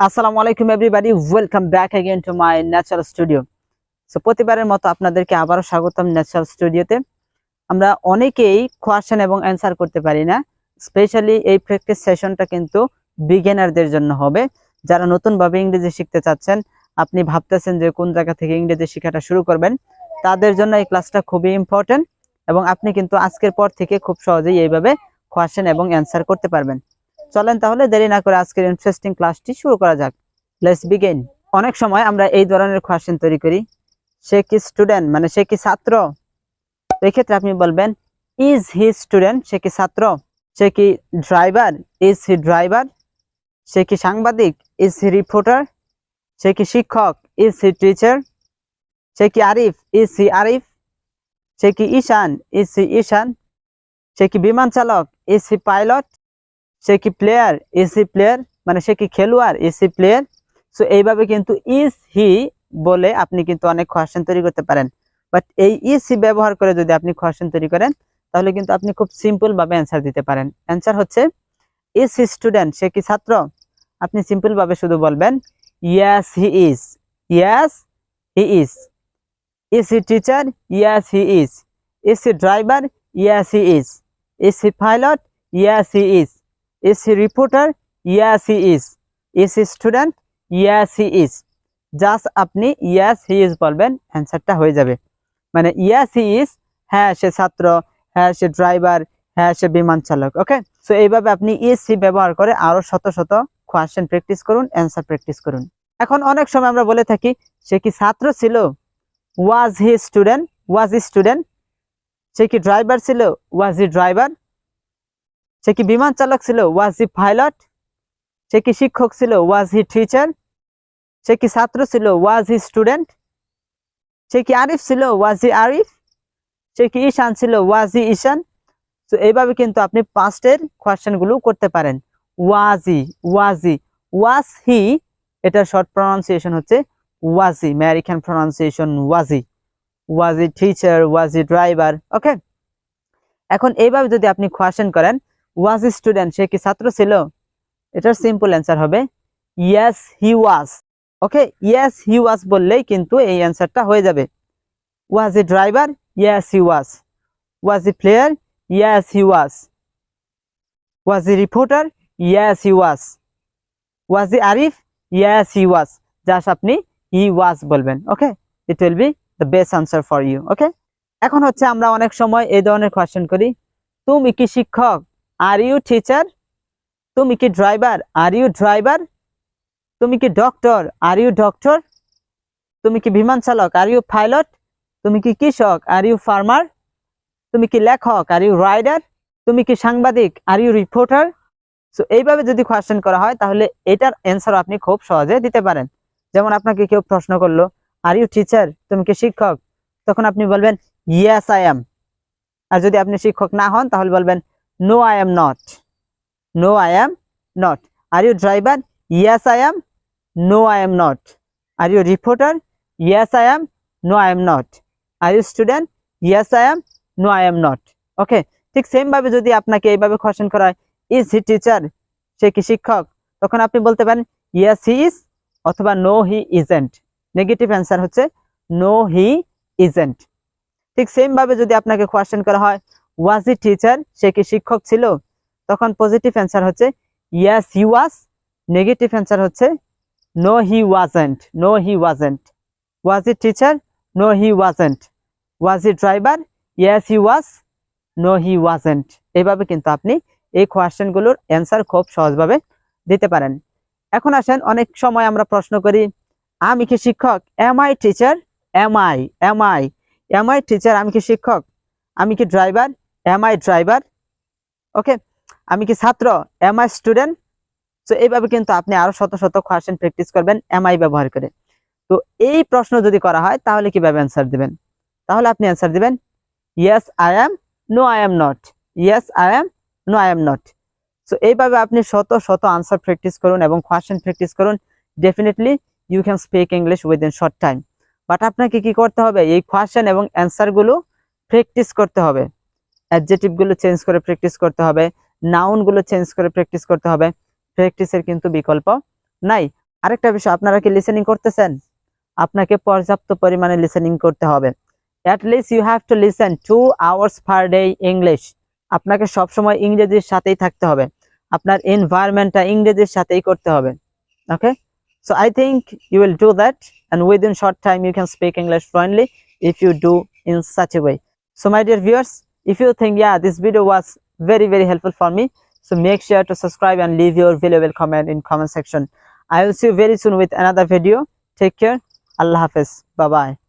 আসসালামু আলাইকুম everybody, welcome back again to my natural studio. So প্রতিবারের মতো আপনাদেরকে আবারও স্বাগতম ন্যাচারাল স্টুডিওতে। আমরা অনেকেই কোয়েশ্চেন এবং অ্যানসার করতে পারি না। স্পেশালি এই প্র্যাকটিস সেশনটা কিন্তু বিগিনারদের জন্য হবে। যারা নতুনভাবে ইংরেজি শিখতে চাচ্ছেন, আপনি ভাবতেছেন যে কোন জায়গা থেকে ইংরেজি শেখাটা শুরু করবেন, তাদের জন্য এই ক্লাসটা খুবই ইম্পর্টেন্ট এবং আপনি কিন্তু আজকের পর থেকে খুব সহজেই এইভাবে কোয়েশ্চেন এবং অ্যানসার করতে পারবেন। চলেন তাহলে দেরি না করে আজকের ইন্টারেস্টিং ক্লাসটি শুরু করা যাক। Let's begin. অনেক সময় আমরা এই ধরনের কোয়েশ্চেন তৈরি করি, সে কি স্টুডেন্ট, মানে সে কি ছাত্র। তো এই ক্ষেত্রে আপনি বলবেন ইজ হি স্টুডেন্ট, সে কি ছাত্র। সে কি ড্রাইভার, ইজ হি ড্রাইভার। সে কি সাংবাদিক, ইজ হি রিপোর্টার। সে কি শিক্ষক, ইজ হি টিচার। সে কি আরিফ, ইজ হি আরিফ। সে কি ঈশান, ইজ হি ঈশান। সে কি বিমান চালক, ইজ হি পাইলট। সে কি প্লেয়ার, ইজ হি প্লেয়ার, মানে সে কি খেলোয়াড়, ইজ হি প্লেয়ার। সো এইভাবে কিন্তু ইজ হি বলে আপনি কিন্তু অনেক কোয়েশ্চেন তৈরি করতে পারেন। বাট এই ইজ হি ব্যবহার করে যদি আপনি কোয়েশ্চেন তৈরি করেন, তাহলে কিন্তু আপনি খুব সিম্পল ভাবে অ্যান্সার দিতে পারেন। অ্যান্সার হচ্ছে ইজ হি স্টুডেন্ট, সে কি ছাত্র। আপনি সিম্পল ভাবে শুধু বলবেন yes he is, yes he is. Is he teacher, yes he is. Is he driver, yes he is. Is he pilot, yes he is. Is he reporter? Yes, he is. Is he student? Yes, he is. Just আপনি yes, he is বলবেন, অ্যান্সারটা হয়ে যাবে। মানে yes, he is, হ্যাঁ সে ছাত্র, হ্যাঁ সে driver, হ্যাঁ সে বিমান চালক। ওকে, সো এইভাবে আপনি is he ব্যবহার করে আরো শত শত কোয়েশ্চেন প্র্যাকটিস করুন, অ্যান্সার প্র্যাকটিস করুন। এখন অনেক সময় আমরা বলে থাকি সে কি ছাত্র ছিল, was he student, was he student। সে কি ড্রাইভার ছিল, was he driver। সে কি বিমান চালক ছিল, ওয়াজ হি পাইলট। সে কি শিক্ষক ছিল, ওয়াজ হি টিচার। সে কি ছাত্র ছিল, ওয়াজ হি স্টুডেন্ট। সে কি আরিফ ছিল, ওয়াজ হি আরিফ। সে কি ঈশান ছিল, ওয়াজ হি ঈশান। তো এইভাবে কিন্তু আপনি পাস্টের কোয়েশ্চেন গুলো করতে পারেন। ওয়াজি, ওয়াজি, ওয়াজ হি, এটার শর্ট প্রনাউন্সিয়েশন হচ্ছে ওয়াজি, American pronunciation ওয়াজি। Was he teacher, was he driver. ওকে, এখন এইভাবে যদি আপনি কোয়েশ্চেন করেন ওয়াজ হি স্টুডেন্ট, সে কি ছাত্র ছিল, এটার সিম্পল অ্যান্সার হবে yes he was. Okay, yes he was বললেই কিন্তু এই অ্যান্সারটা হয়ে যাবে। Was he driver, yes he was. Was he player, yes he was. Was he reporter, yes he was. Was he Arif, yes he was. Just আপনি he was বলবেন। Okay, it will be the best answer for you. Okay, এখন হচ্ছে আমরা অনেক সময় এই ধরনের question করি, তুমি কি শিক্ষক, আর ইউ টিচার। তুমি কি ড্রাইভার, আর ইউ ড্রাইভার। তুমি কি ডক্টর, আর ইউ ডক্টর। তুমি কি বিমান চালক, আর ইউ পাইলট। তুমি কি কৃষক, আর ইউ ফার্মার। তুমি কি লেখক, আর ইউ রাইডার। তুমি কি সাংবাদিক, আর ইউ রিপোর্টার। সো এইভাবে যদি কোয়েশ্চেন করা হয় তাহলে এটার অ্যান্সার আপনি খুব সহজে দিতে পারেন। যেমন আপনাকে কেউ প্রশ্ন করলো আর ইউ টিচার, তুমি কি শিক্ষক, তখন আপনি বলবেন ইয়েস আই এম। আর যদি আপনি শিক্ষক না হন তাহলে বলবেন no I am not, no I am not. Are you driver, yes I am, no I am not. Are you reporter, yes I am, no I am not. Are you student, yes I am, no I am not. Okay, ঠিক same ভাবে যদি আপনাকে এইভাবে question করা হয় is he teacher, সে কি শিক্ষক, তখন আপনি বলতে পারেন ইয়েস হি ইজ অথবা no he isn't. Negative answer হচ্ছে নো হি ইজেন্ট। ঠিক সেম ভাবে যদি আপনাকে কোয়েশ্চেন করা হয় ওয়াজ হি টিচার, সে কি শিক্ষক ছিল, তখন পজিটিভ অ্যান্সার হচ্ছে yes he was. Negative answer হচ্ছে no he wasn't, no he wasn't. Was he teacher, no he wasn't. Was he driver, yes he was, no he wasn't. এইভাবে কিন্তু আপনি এই কোয়েশ্চেনগুলোর অ্যান্সার খুব সহজভাবে দিতে পারেন। এখন আসেন, অনেক সময় আমরা প্রশ্ন করি আমি কি শিক্ষক, am I teacher. Am I, am I, am I teacher, আমি কি শিক্ষক। আমি কি driver, am I driver. Okay, আমি কি ছাত্র, এম আই স্টুডেন্ট। তো এইভাবে কিন্তু আপনি আরো শত শত কোয়েশ্চেন প্র্যাকটিস করবেন এম আই ব্যবহার করে। তো এই প্রশ্ন যদি করা হয় তাহলে কিভাবে অ্যান্সার দিবেন, তাহলে আপনি অ্যান্সার দিবেন yes I am, no I am not. Yes I am, no I am not. So এইভাবে আপনি শত শত আনসার প্র্যাকটিস করুন এবং কোয়েশ্চেন প্র্যাকটিস করুন। Definitely you can speak English within short time. But আপনাকে কি করতে হবে, এই কোয়েশ্চেন এবং অ্যান্সার গুলো প্র্যাকটিস করতে হবে। অ্যাডজেক্টিভ গুলো চেঞ্জ করে প্র্যাকটিস করতে হবে, নাউন গুলো চেঞ্জ করে প্র্যাকটিস করতে হবে। প্র্যাকটিসের কিন্তু বিকল্প নাই। আরেকটা বিষয়, আপনারা কি লিসেনিং করতেছেন? আপনাকে পর্যাপ্ত পরিমাণে লিসেনিং করতে হবে। At least you have to listen 2 hours per day English. আপনাকে সবসময় ইংরেজির সাথেই থাকতে হবে, আপনার এনভায়রনমেন্টটা ইংরেজির সাথেই করতে হবে। ওকে, so I think you will do that, and within short time you can speak English fluently if you do in such a way. So my dear viewers, if you think this video was very helpful for me, so make sure to subscribe and leave your valuable comment in comment section. I will see you very soon with another video. Take care. Allah Hafiz. Bye bye.